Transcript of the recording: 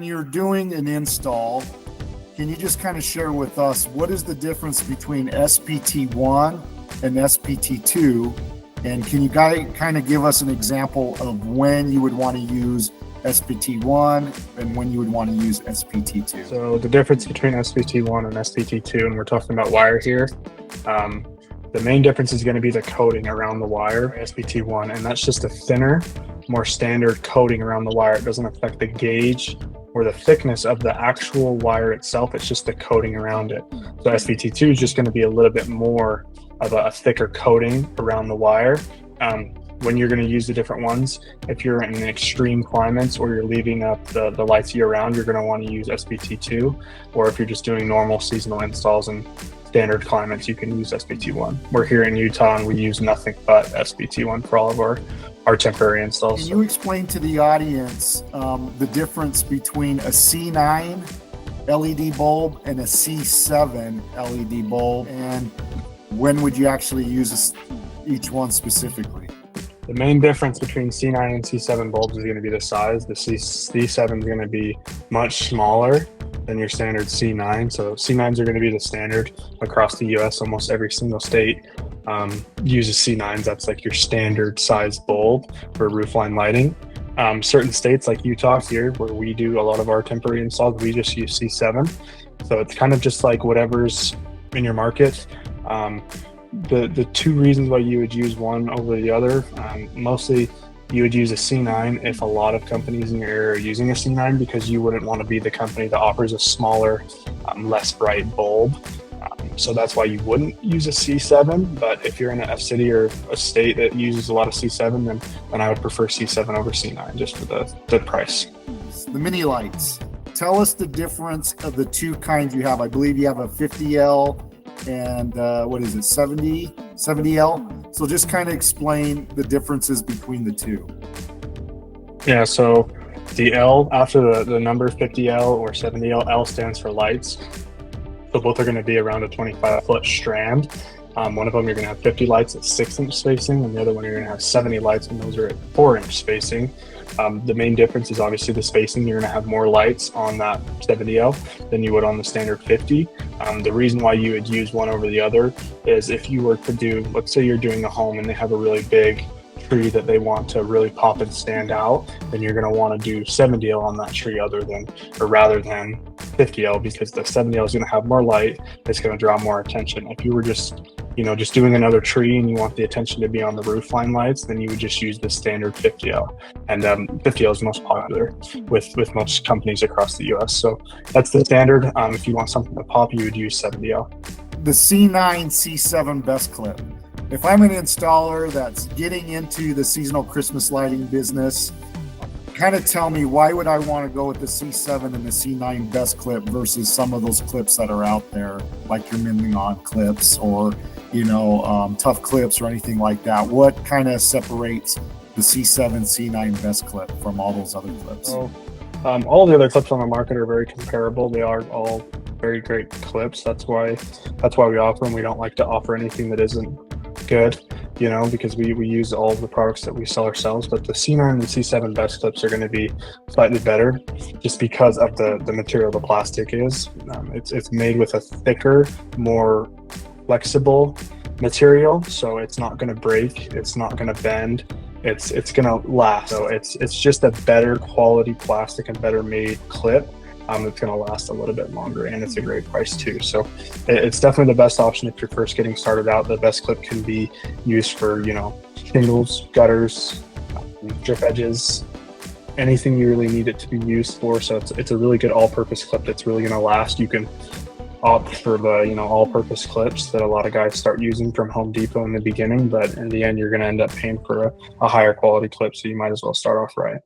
you're doing an install, can you just kind of share with us what is the difference between SPT1 and SPT2? And can you kind of give us an example of when you would want to use SPT1 and when you would want to use SPT2? So the difference between SPT1 and SPT2, and we're talking about wire here, the main difference is going to be the coating around the wire, SPT1, and that's just a thinner, more standard coating around the wire. It doesn't affect the gauge or the thickness of the actual wire itself. It's just the coating around it. So SPT2 is just going to be a little bit more of a thicker coating around the wire. When you're going to use the different ones, if you're in extreme climates or you're leaving up the lights year round, you're going to want to use SPT2. Or if you're just doing normal seasonal installs and standard climates, you can use SPT1. We're here in Utah and we use nothing but SPT1 for all of our temporary installs. Can you explain to the audience the difference between a C9 LED bulb and a C7 LED bulb, and when would you actually use each one specifically? The main difference between C9 and C7 bulbs is going to be the size. The C7 is going to be much smaller than your standard C9. So C9s are going to be the standard across the US. Almost every single state uses C9s. That's like your standard size bulb for roofline lighting. Certain states like Utah here, where we do a lot of our temporary installs, we just use C7. So it's kind of just like whatever's in your market. The two reasons why you would use one over the other, mostly you would use a C9 if a lot of companies in your area are using a C9, because you wouldn't want to be the company that offers a smaller, less bright bulb. So that's why you wouldn't use a C7. But if you're in a city or a state that uses a lot of C7, then I would prefer C7 over C9 just for the price. The mini lights. Tell us the difference of the two kinds you have. I believe you have a 50L and what is it, 70L? So just kind of explain the differences between the two. Yeah, so the L after the number 50L or 70L, L stands for lights. So both are going to be around a 25-foot strand. One of them you're going to have 50 lights at 6-inch spacing, and the other one you're going to have 70 lights, and those are at 4-inch spacing. The main difference is obviously the spacing. You're going to have more lights on that 70L than you would on the standard 50. The reason why you would use one over the other is if you were to do, let's say you're doing a home and they have a really big tree that they want to really pop and stand out, then you're going to want to do 70L on that tree rather than 50L, because the 70L is going to have more light. It's going to draw more attention. If you were just doing another tree and you want the attention to be on the roofline lights, then you would just use the standard 50L. And 50L is most popular with most companies across the US. So that's the standard. If you want something to pop, you would use 70L. The C9, C7 best clip. If I'm an installer that's getting into the seasonal Christmas lighting business, kind of tell me, why would I want to go with the C7 and the C9 best clip versus some of those clips that are out there, like your Mignon clips or tough clips or anything like that? What kind of separates the C7 C9 best clip from all those other clips? So, all the other clips on the market are very comparable. They are all very great clips. That's why we offer them. We don't like to offer anything that isn't good, because we use all of the products that we sell ourselves. But the C9 and C7 best clips are going to be slightly better just because of the material the plastic is. It's made with a thicker, more flexible material, so it's not going to break, it's not going to bend, it's going to last. So it's just a better quality plastic and better made clip. It's going to last a little bit longer, and it's a great price too. So it's definitely the best option if you're first getting started out. The best clip can be used for shingles, gutters, drip edges, anything you really need it to be used for. So it's a really good all-purpose clip that's really going to last. You can opt for the all-purpose clips that a lot of guys start using from Home Depot in the beginning, but in the end you're going to end up paying for a higher quality clip, so you might as well start off right.